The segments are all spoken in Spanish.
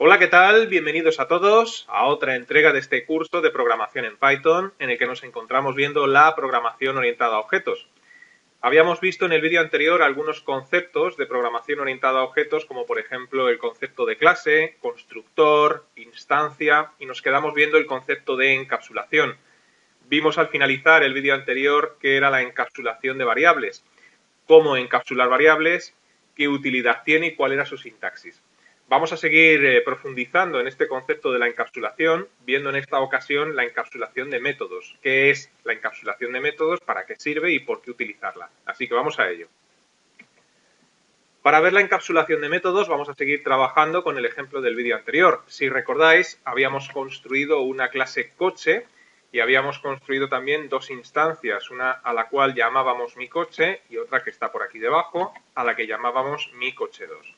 Hola, ¿qué tal? Bienvenidos a todos a otra entrega de este curso de programación en Python en el que nos encontramos viendo la programación orientada a objetos. Habíamos visto en el vídeo anterior algunos conceptos de programación orientada a objetos, como por ejemplo el concepto de clase, constructor, instancia, y nos quedamos viendo el concepto de encapsulación. Vimos al finalizar el vídeo anterior que era la encapsulación de variables, cómo encapsular variables, qué utilidad tiene y cuál era su sintaxis. Vamos a seguir profundizando en este concepto de la encapsulación, viendo en esta ocasión la encapsulación de métodos. ¿Qué es la encapsulación de métodos? ¿Para qué sirve y por qué utilizarla? Así que vamos a ello. Para ver la encapsulación de métodos vamos a seguir trabajando con el ejemplo del vídeo anterior. Si recordáis, habíamos construido una clase coche y habíamos construido también dos instancias, una a la cual llamábamos mi coche y otra que está por aquí debajo, a la que llamábamos mi coche 2.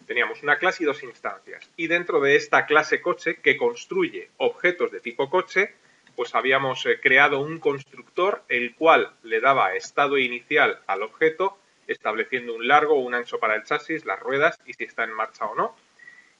Teníamos una clase y dos instancias. Y dentro de esta clase coche, que construye objetos de tipo coche, pues habíamos creado un constructor, el cual le daba estado inicial al objeto, estableciendo un largo o un ancho para el chasis, las ruedas y si está en marcha o no.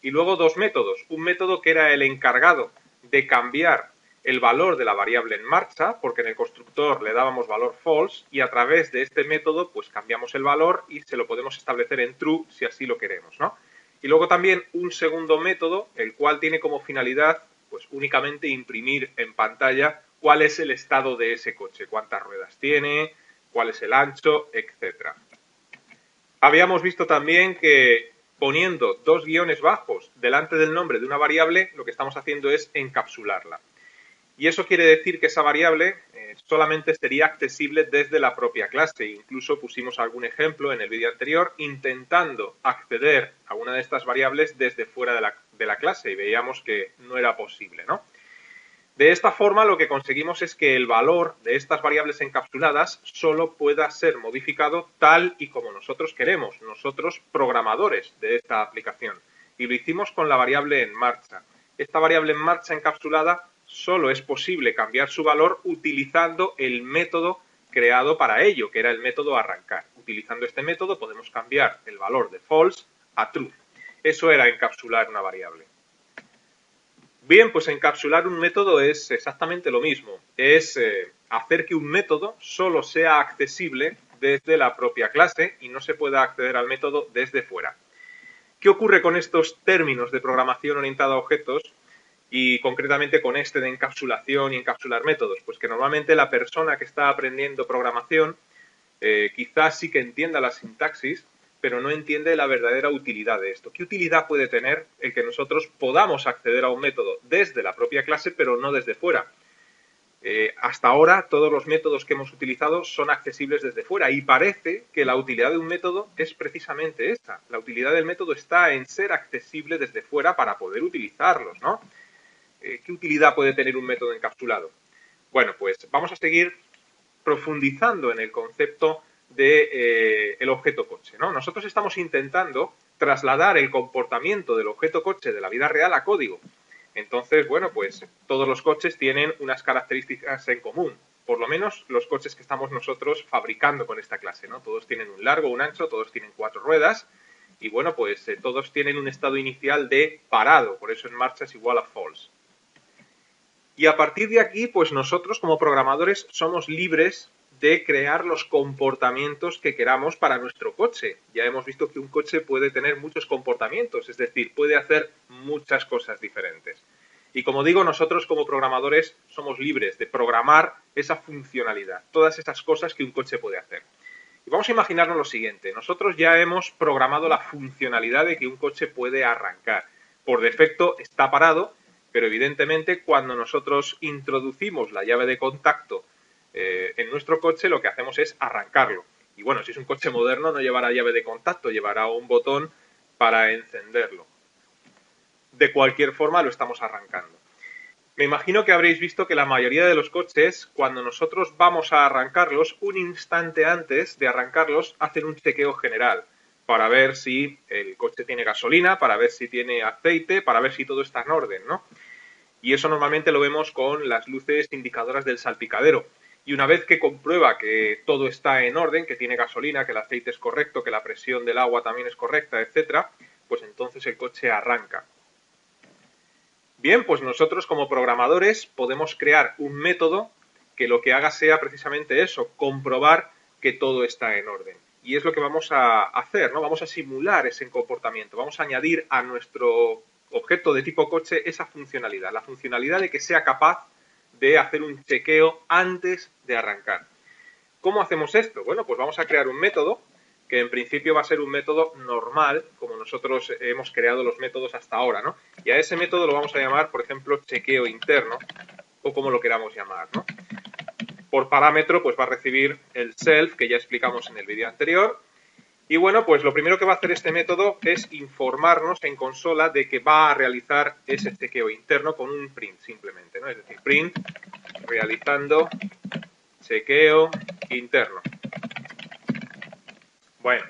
Y luego dos métodos. Un método que era el encargado de cambiar el valor de la variable en marcha, porque en el constructor le dábamos valor false, y a través de este método pues cambiamos el valor y se lo podemos establecer en true si así lo queremos, ¿no? Y luego también un segundo método, el cual tiene como finalidad pues únicamente imprimir en pantalla cuál es el estado de ese coche, cuántas ruedas tiene, cuál es el ancho, etcétera. Habíamos visto también que poniendo dos guiones bajos delante del nombre de una variable, lo que estamos haciendo es encapsularla. Y eso quiere decir que esa variable solamente sería accesible desde la propia clase. Incluso pusimos algún ejemplo en el vídeo anterior intentando acceder a una de estas variables desde fuera de la clase y veíamos que no era posible, ¿no? De esta forma lo que conseguimos es que el valor de estas variables encapsuladas solo pueda ser modificado tal y como nosotros queremos, nosotros programadores de esta aplicación. Y lo hicimos con la variable en marcha. Esta variable en marcha encapsulada solo es posible cambiar su valor utilizando el método creado para ello, que era el método arrancar. Utilizando este método podemos cambiar el valor de false a true. Eso era encapsular una variable. Bien, pues encapsular un método es exactamente lo mismo. Es hacer que un método solo sea accesible desde la propia clase y no se pueda acceder al método desde fuera. ¿Qué ocurre con estos términos de programación orientada a objetos y concretamente con este de encapsulación y encapsular métodos? Pues que normalmente la persona que está aprendiendo programación quizás sí que entienda la sintaxis, pero no entiende la verdadera utilidad de esto. ¿Qué utilidad puede tener el que nosotros podamos acceder a un método desde la propia clase, pero no desde fuera? Hasta ahora todos los métodos que hemos utilizado son accesibles desde fuera y parece que la utilidad de un método es precisamente esta. La utilidad del método está en ser accesible desde fuera para poder utilizarlos, ¿no? ¿Qué utilidad puede tener un método encapsulado? Bueno, pues vamos a seguir profundizando en el concepto de el objeto coche, ¿no? Nosotros estamos intentando trasladar el comportamiento del objeto coche de la vida real a código. Entonces, bueno, pues todos los coches tienen unas características en común, por lo menos los coches que estamos nosotros fabricando con esta clase, ¿no? Todos tienen un largo, un ancho, todos tienen 4 ruedas y, bueno, pues todos tienen un estado inicial de parado, por eso en marcha es igual a false. Y a partir de aquí, pues nosotros como programadores somos libres de crear los comportamientos que queramos para nuestro coche. Ya hemos visto que un coche puede tener muchos comportamientos, es decir, puede hacer muchas cosas diferentes. Y como digo, nosotros como programadores somos libres de programar esa funcionalidad, todas esas cosas que un coche puede hacer. Y vamos a imaginarnos lo siguiente, nosotros ya hemos programado la funcionalidad de que un coche puede arrancar. Por defecto está parado, pero evidentemente cuando nosotros introducimos la llave de contacto en nuestro coche, lo que hacemos es arrancarlo. Y bueno, si es un coche moderno no llevará llave de contacto, llevará un botón para encenderlo. De cualquier forma lo estamos arrancando. Me imagino que habréis visto que la mayoría de los coches, cuando nosotros vamos a arrancarlos, un instante antes de arrancarlos, hacen un chequeo general para ver si el coche tiene gasolina, para ver si tiene aceite, para ver si todo está en orden, ¿no? Y eso normalmente lo vemos con las luces indicadoras del salpicadero. Y una vez que comprueba que todo está en orden, que tiene gasolina, que el aceite es correcto, que la presión del agua también es correcta, etcétera, pues entonces el coche arranca. Bien, pues nosotros como programadores podemos crear un método que lo que haga sea precisamente eso, comprobar que todo está en orden. Y es lo que vamos a hacer, ¿no? Vamos a simular ese comportamiento, vamos a añadir a nuestro objeto de tipo coche esa funcionalidad, la funcionalidad de que sea capaz de hacer un chequeo antes de arrancar. ¿Cómo hacemos esto? Bueno, pues vamos a crear un método que en principio va a ser un método normal, como nosotros hemos creado los métodos hasta ahora, ¿no? Y a ese método lo vamos a llamar, por ejemplo, chequeo interno, o como lo queramos llamar, ¿no? Por parámetro, pues va a recibir el self, que ya explicamos en el vídeo anterior. Y bueno, pues lo primero que va a hacer este método es informarnos en consola de que va a realizar ese chequeo interno con un print simplemente, ¿no? Es decir, print realizando chequeo interno. Bueno,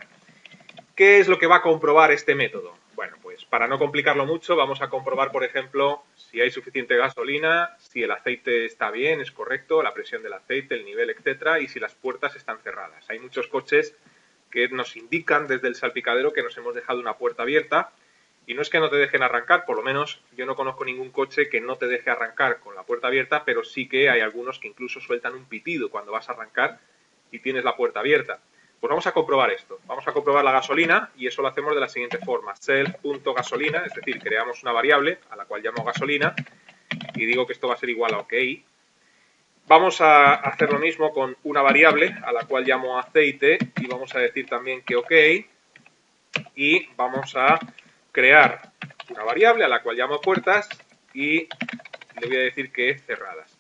¿qué es lo que va a comprobar este método? Bueno, pues para no complicarlo mucho, vamos a comprobar, por ejemplo, si hay suficiente gasolina, si el aceite está bien, es correcto, la presión del aceite, el nivel, etcétera, y si las puertas están cerradas. Hay muchos coches que nos indican desde el salpicadero que nos hemos dejado una puerta abierta, y no es que no te dejen arrancar, por lo menos yo no conozco ningún coche que no te deje arrancar con la puerta abierta, pero sí que hay algunos que incluso sueltan un pitido cuando vas a arrancar y tienes la puerta abierta. Pues vamos a comprobar esto. Vamos a comprobar la gasolina y eso lo hacemos de la siguiente forma. Self.gasolina, es decir, creamos una variable a la cual llamo gasolina y digo que esto va a ser igual a OK. Vamos a hacer lo mismo con una variable a la cual llamo aceite y vamos a decir también que OK. Y vamos a crear una variable a la cual llamo puertas y le voy a decir que cerradas.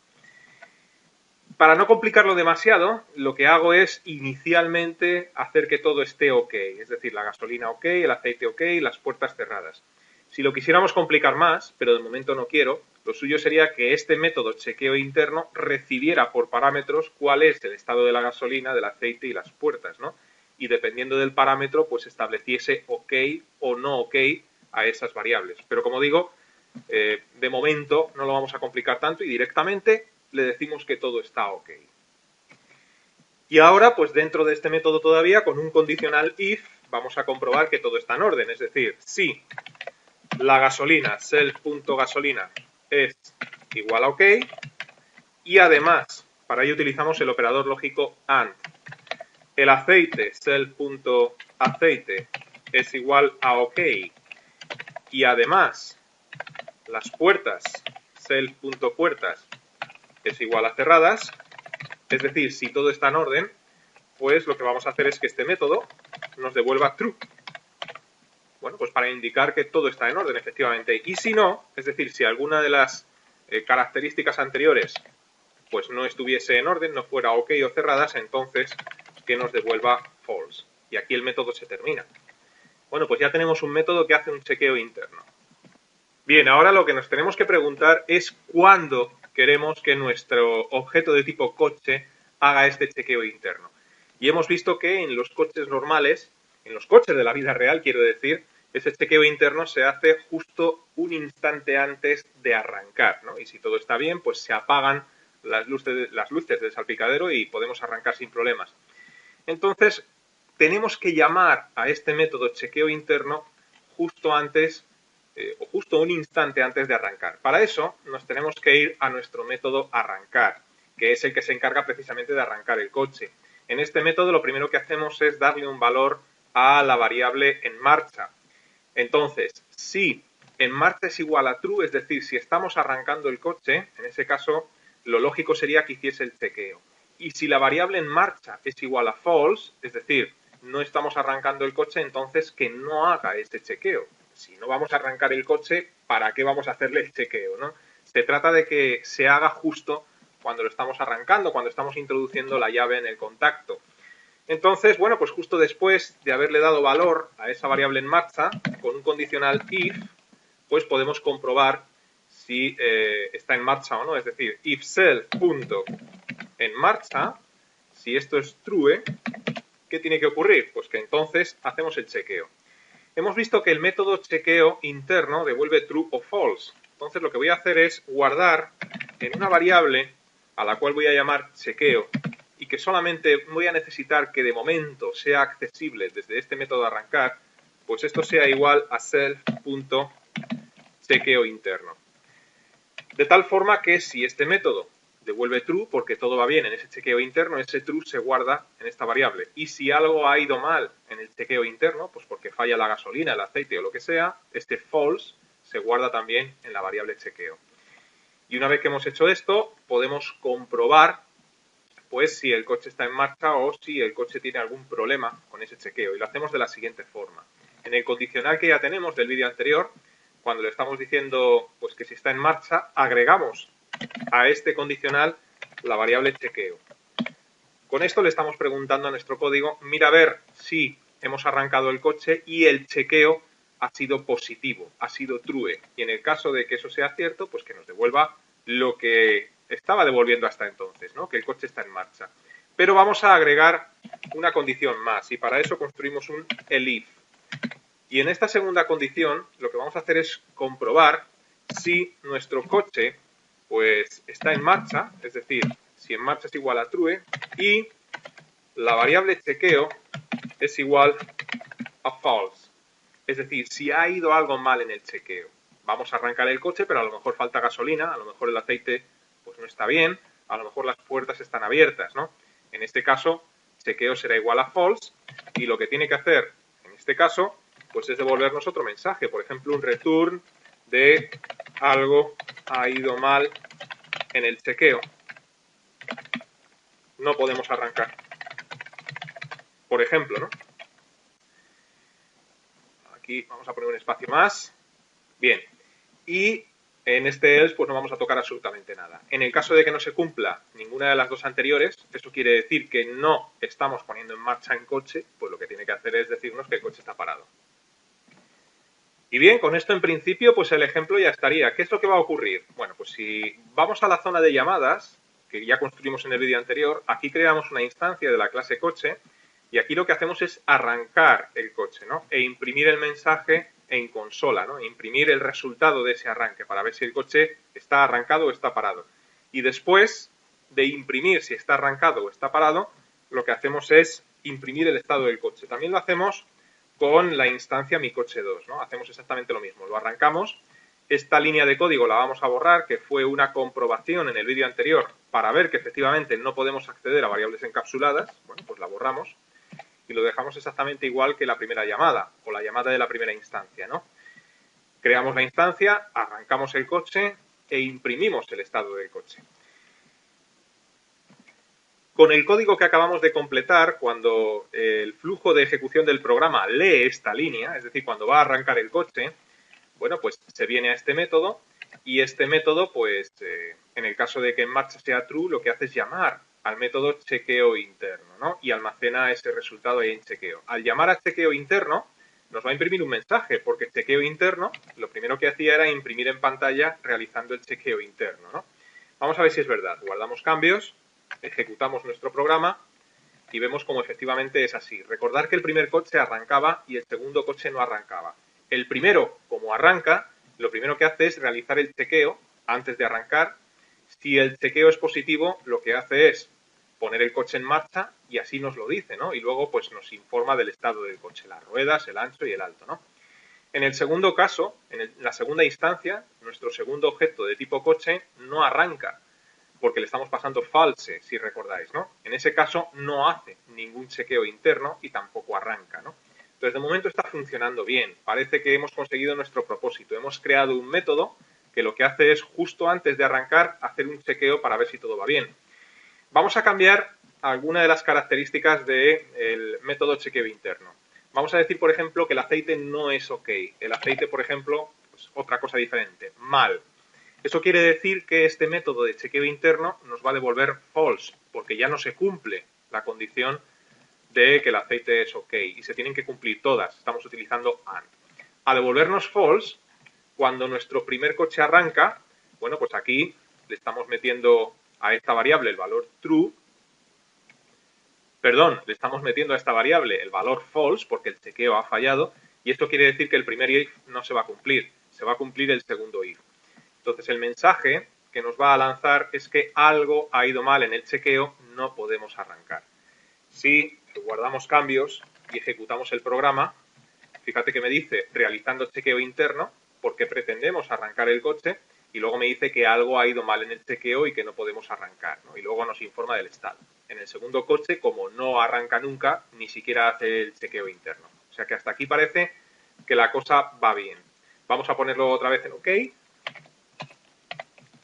Para no complicarlo demasiado, lo que hago es inicialmente hacer que todo esté OK, es decir, la gasolina OK, el aceite OK, las puertas cerradas. Si lo quisiéramos complicar más, pero de momento no quiero, lo suyo sería que este método chequeo interno recibiera por parámetros cuál es el estado de la gasolina, del aceite y las puertas, ¿no? Y dependiendo del parámetro, pues estableciese OK o no OK a esas variables. Pero como digo, de momento no lo vamos a complicar tanto y directamente le decimos que todo está OK. Y ahora, pues dentro de este método todavía, con un condicional if, vamos a comprobar que todo está en orden. Es decir, si la gasolina, self.gasolina, es igual a OK, y además, para ello utilizamos el operador lógico AND. El aceite, self.aceite, es igual a OK, y además, las puertas, self.puertas, es igual a cerradas, es decir, si todo está en orden, pues lo que vamos a hacer es que este método nos devuelva true. Bueno, pues para indicar que todo está en orden, efectivamente. Y si no, es decir, si alguna de las características anteriores pues no estuviese en orden, no fuera OK o cerradas, entonces que nos devuelva false. Y aquí el método se termina. Bueno, pues ya tenemos un método que hace un chequeo interno. Bien, ahora lo que nos tenemos que preguntar es cuándo queremos que nuestro objeto de tipo coche haga este chequeo interno. Y hemos visto que en los coches normales, en los coches de la vida real, quiero decir, ese chequeo interno se hace justo un instante antes de arrancar, ¿no? Y si todo está bien, pues se apagan las luces del salpicadero y podemos arrancar sin problemas. Entonces, tenemos que llamar a este método chequeo interno justo antes o justo un instante antes de arrancar. Para eso nos tenemos que ir a nuestro método arrancar, que es el que se encarga precisamente de arrancar el coche. En este método lo primero que hacemos es darle un valor a la variable en marcha. Entonces, si en marcha es igual a true, es decir, si estamos arrancando el coche, en ese caso lo lógico sería que hiciese el chequeo. Y si la variable en marcha es igual a false, es decir, no estamos arrancando el coche, entonces que no haga ese chequeo. Si no vamos a arrancar el coche, ¿para qué vamos a hacerle el chequeo, no? Se trata de que se haga justo cuando lo estamos arrancando, cuando estamos introduciendo la llave en el contacto. Entonces, bueno, pues justo después de haberle dado valor a esa variable en marcha, con un condicional if, pues podemos comprobar si está en marcha o no. Es decir, if self.en marcha, si esto es true, ¿qué tiene que ocurrir? Pues que entonces hacemos el chequeo. Hemos visto que el método chequeo interno devuelve true o false. Entonces lo que voy a hacer es guardar en una variable a la cual voy a llamar chequeo y que solamente voy a necesitar que de momento sea accesible desde este método de arrancar, pues esto sea igual a self.chequeo interno. De tal forma que si este método devuelve true porque todo va bien en ese chequeo interno, ese true se guarda en esta variable. Y si algo ha ido mal en el chequeo interno, pues porque falla la gasolina, el aceite o lo que sea, este false se guarda también en la variable chequeo. Y una vez que hemos hecho esto, podemos comprobar pues si el coche está en marcha o si el coche tiene algún problema con ese chequeo. Y lo hacemos de la siguiente forma. En el condicional que ya tenemos del vídeo anterior, cuando le estamos diciendo pues que si está en marcha, agregamos a este condicional la variable chequeo. Con esto le estamos preguntando a nuestro código, mira a ver si hemos arrancado el coche y el chequeo ha sido positivo, ha sido true. Y en el caso de que eso sea cierto, pues que nos devuelva lo que estaba devolviendo hasta entonces, ¿no? Que el coche está en marcha. Pero vamos a agregar una condición más y para eso construimos un elif. Y en esta segunda condición lo que vamos a hacer es comprobar si nuestro coche pues está en marcha, es decir, si en marcha es igual a true y la variable chequeo es igual a false. Es decir, si ha ido algo mal en el chequeo. Vamos a arrancar el coche, pero a lo mejor falta gasolina, a lo mejor el aceite pues no está bien, a lo mejor las puertas están abiertas, ¿no? En este caso, chequeo será igual a false y lo que tiene que hacer en este caso pues es devolvernos otro mensaje, por ejemplo, un return de algo ha ido mal en el chequeo. No podemos arrancar. Por ejemplo, ¿no? Aquí vamos a poner un espacio más. Bien. Y en este else pues no vamos a tocar absolutamente nada. En el caso de que no se cumpla ninguna de las dos anteriores, eso quiere decir que no estamos poniendo en marcha el coche, pues lo que tiene que hacer es decirnos que el coche está parado. Y bien, con esto en principio pues el ejemplo ya estaría. ¿Qué es lo que va a ocurrir? Bueno, pues si vamos a la zona de llamadas, que ya construimos en el vídeo anterior, aquí creamos una instancia de la clase coche y aquí lo que hacemos es arrancar el coche, ¿no? E imprimir el mensaje en consola, ¿no? Imprimir el resultado de ese arranque para ver si el coche está arrancado o está parado. Y después de imprimir si está arrancado o está parado, lo que hacemos es imprimir el estado del coche. También lo hacemos con la instancia mi coche 2, ¿no? Hacemos exactamente lo mismo. Lo arrancamos. Esta línea de código la vamos a borrar, que fue una comprobación en el vídeo anterior para ver que efectivamente no podemos acceder a variables encapsuladas. Bueno, pues la borramos y lo dejamos exactamente igual que la primera llamada o la llamada de la primera instancia, ¿no? Creamos la instancia, arrancamos el coche e imprimimos el estado del coche. Con el código que acabamos de completar, cuando el flujo de ejecución del programa lee esta línea, es decir, cuando va a arrancar el coche, bueno, pues se viene a este método y este método, pues en el caso de que en marcha sea true, lo que hace es llamar al método chequeo interno, ¿no? Y almacena ese resultado ahí en chequeo. Al llamar a chequeo interno, nos va a imprimir un mensaje, porque chequeo interno, lo primero que hacía era imprimir en pantalla realizando el chequeo interno, ¿no? Vamos a ver si es verdad. Guardamos cambios, ejecutamos nuestro programa y vemos como efectivamente es así. Recordar que el primer coche arrancaba y el segundo coche no arrancaba. El primero, como arranca, lo primero que hace es realizar el chequeo antes de arrancar. Si el chequeo es positivo, lo que hace es poner el coche en marcha y así nos lo dice, ¿no? Y luego pues nos informa del estado del coche, las ruedas, el ancho y el alto, ¿no? En el segundo caso, en la segunda instancia, nuestro segundo objeto de tipo coche no arranca porque le estamos pasando false, si recordáis, ¿no? En ese caso no hace ningún chequeo interno y tampoco arranca, ¿no? Entonces, de momento está funcionando bien. Parece que hemos conseguido nuestro propósito. Hemos creado un método que lo que hace es, justo antes de arrancar, hacer un chequeo para ver si todo va bien. Vamos a cambiar alguna de las características del método chequeo interno. Vamos a decir, por ejemplo, que el aceite no es OK. El aceite, por ejemplo, pues otra cosa diferente, mal. Eso quiere decir que este método de chequeo interno nos va a devolver false, porque ya no se cumple la condición de que el aceite es OK y se tienen que cumplir todas. Estamos utilizando AND. A devolvernos false, cuando nuestro primer coche arranca, bueno, pues aquí le estamos metiendo a esta variable el valor true, le estamos metiendo a esta variable el valor false porque el chequeo ha fallado y esto quiere decir que el primer if no se va a cumplir, se va a cumplir el segundo if. Entonces el mensaje que nos va a lanzar es que algo ha ido mal en el chequeo, no podemos arrancar. Si guardamos cambios y ejecutamos el programa, fíjate que me dice realizando chequeo interno porque pretendemos arrancar el coche y luego me dice que algo ha ido mal en el chequeo y que no podemos arrancar, ¿no? Y luego nos informa del estado. En el segundo coche, como no arranca nunca, ni siquiera hace el chequeo interno. O sea que hasta aquí parece que la cosa va bien. Vamos a ponerlo otra vez en OK.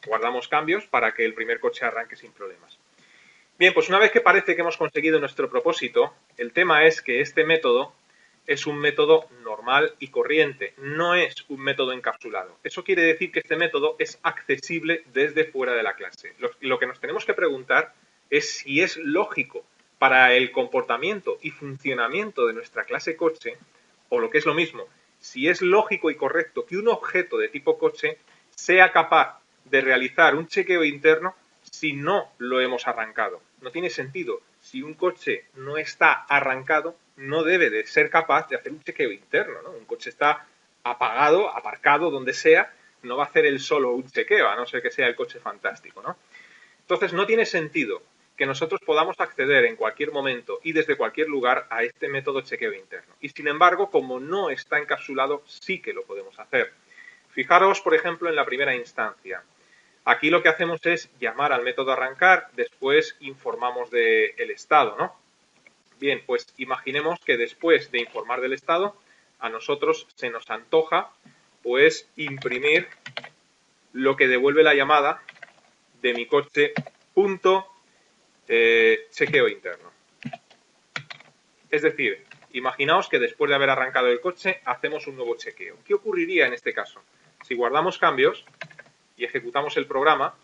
Guardamos cambios para que el primer coche arranque sin problemas. Bien, pues una vez que parece que hemos conseguido nuestro propósito, el tema es que este método es un método normal y corriente, no es un método encapsulado. Eso quiere decir que este método es accesible desde fuera de la clase. Lo que nos tenemos que preguntar es si es lógico para el comportamiento y funcionamiento de nuestra clase coche, o lo que es lo mismo, si es lógico y correcto que un objeto de tipo coche sea capaz de realizar un chequeo interno si no lo hemos arrancado. No tiene sentido. Si un coche no está arrancado, no debe de ser capaz de hacer un chequeo interno, ¿no? Un coche está apagado, aparcado, donde sea, no va a hacer él solo un chequeo, a no ser que sea el coche fantástico, ¿no? Entonces, no tiene sentido que nosotros podamos acceder en cualquier momento y desde cualquier lugar a este método chequeo interno. Y sin embargo, como no está encapsulado, sí que lo podemos hacer. Fijaros, por ejemplo, en la primera instancia. Aquí lo que hacemos es llamar al método arrancar, después informamos del estado, ¿no? Bien, pues imaginemos que después de informar del estado, a nosotros se nos antoja, pues, imprimir lo que devuelve la llamada de mi coche punto chequeo interno. Es decir, imaginaos que después de haber arrancado el coche, hacemos un nuevo chequeo. ¿Qué ocurriría en este caso? Si guardamos cambios y ejecutamos el programa,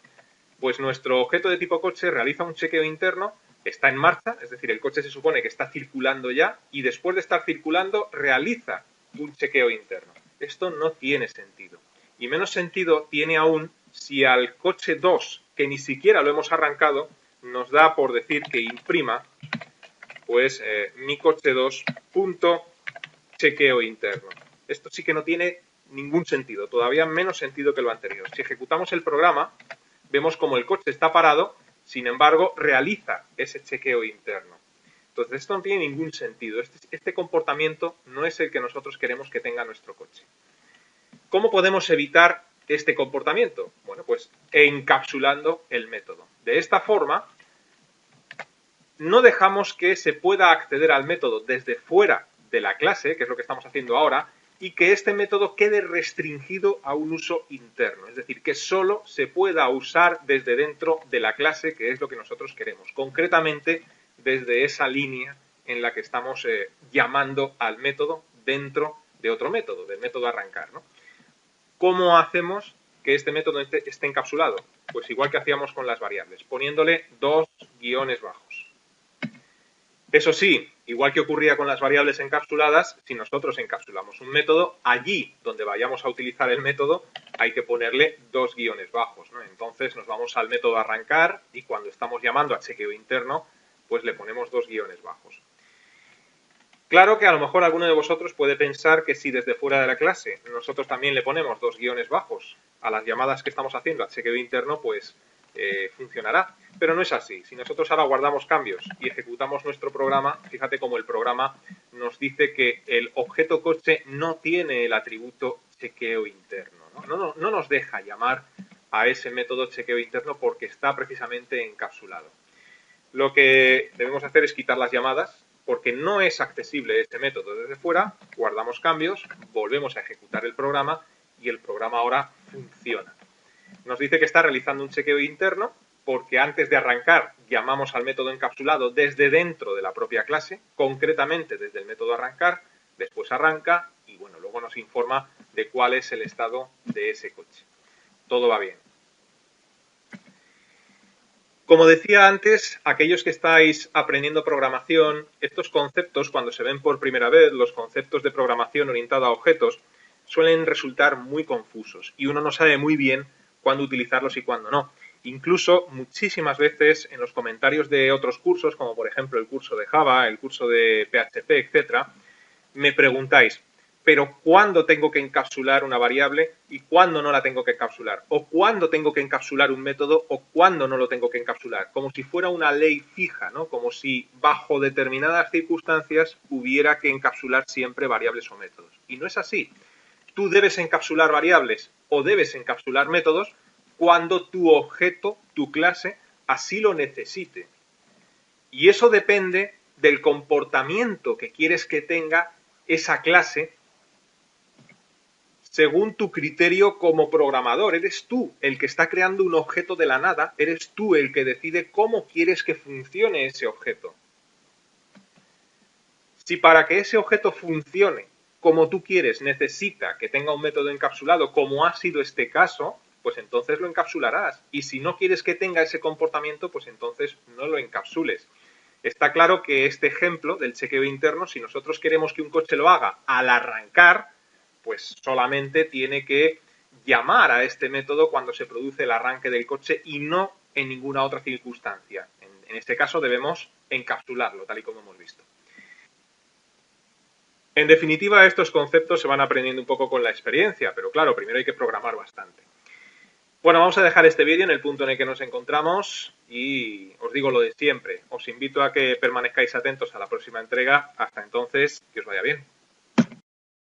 pues nuestro objeto de tipo coche realiza un chequeo interno, está en marcha, es decir, el coche se supone que está circulando ya y después de estar circulando realiza un chequeo interno. Esto no tiene sentido. Y menos sentido tiene aún si al coche 2, que ni siquiera lo hemos arrancado, nos da por decir que imprima pues mi coche 2 punto chequeo interno. Esto sí que no tiene ningún sentido, todavía menos sentido que lo anterior. Si ejecutamos el programa, vemos como el coche está parado, sin embargo, realiza ese chequeo interno. Entonces, esto no tiene ningún sentido. Este comportamiento no es el que nosotros queremos que tenga nuestro coche. ¿Cómo podemos evitar este comportamiento? Bueno, pues encapsulando el método. De esta forma, no dejamos que se pueda acceder al método desde fuera de la clase, que es lo que estamos haciendo ahora, y que este método quede restringido a un uso interno, es decir, que solo se pueda usar desde dentro de la clase, que es lo que nosotros queremos, concretamente desde esa línea en la que estamos llamando al método dentro de otro método, del método arrancar, ¿no? ¿Cómo hacemos que este método esté encapsulado? Pues igual que hacíamos con las variables, poniéndole 2 guiones bajos. Eso sí, igual que ocurría con las variables encapsuladas, si nosotros encapsulamos un método, allí donde vayamos a utilizar el método hay que ponerle 2 guiones bajos, ¿no? Entonces nos vamos al método arrancar y cuando estamos llamando a chequeo interno, pues le ponemos 2 guiones bajos. Claro que a lo mejor alguno de vosotros puede pensar que si desde fuera de la clase nosotros también le ponemos 2 guiones bajos a las llamadas que estamos haciendo a chequeo interno, pues funcionará. Pero no es así. Si nosotros ahora guardamos cambios y ejecutamos nuestro programa, fíjate cómo el programa nos dice que el objeto coche no tiene el atributo chequeo interno, ¿no? No nos deja llamar a ese método chequeo interno porque está precisamente encapsulado. Lo que debemos hacer es quitar las llamadas porque no es accesible este método desde fuera, guardamos cambios, volvemos a ejecutar el programa y el programa ahora funciona. Nos dice que está realizando un chequeo interno porque antes de arrancar llamamos al método encapsulado desde dentro de la propia clase, concretamente desde el método arrancar, después arranca y bueno, luego nos informa de cuál es el estado de ese coche. Todo va bien. Como decía antes, aquellos que estáis aprendiendo programación, estos conceptos, cuando se ven por primera vez, los conceptos de programación orientada a objetos, suelen resultar muy confusos y uno no sabe muy bien cuándo utilizarlos y cuándo no. Incluso muchísimas veces en los comentarios de otros cursos, como por ejemplo el curso de Java, el curso de PHP, etcétera, me preguntáis, pero ¿cuándo tengo que encapsular una variable y cuándo no la tengo que encapsular? ¿O cuándo tengo que encapsular un método o cuándo no lo tengo que encapsular? Como si fuera una ley fija, ¿no? Como si bajo determinadas circunstancias hubiera que encapsular siempre variables o métodos. Y no es así. tú debes encapsular variables o debes encapsular métodos cuando tu objeto, tu clase, así lo necesite. Y eso depende del comportamiento que quieres que tenga esa clase según tu criterio como programador. Eres tú el que está creando un objeto de la nada, eres tú el que decide cómo quieres que funcione ese objeto. Si para que ese objeto funcione como tú quieres necesita que tenga un método encapsulado, como ha sido este caso, pues entonces lo encapsularás. Y si no quieres que tenga ese comportamiento, pues entonces no lo encapsules. Está claro que este ejemplo del chequeo interno, si nosotros queremos que un coche lo haga al arrancar, pues solamente tiene que llamar a este método cuando se produce el arranque del coche y no en ninguna otra circunstancia. En este caso debemos encapsularlo, tal y como hemos visto. En definitiva, estos conceptos se van aprendiendo un poco con la experiencia, pero claro, primero hay que programar bastante. Bueno, vamos a dejar este vídeo en el punto en el que nos encontramos y os digo lo de siempre. Os invito a que permanezcáis atentos a la próxima entrega. Hasta entonces, que os vaya bien.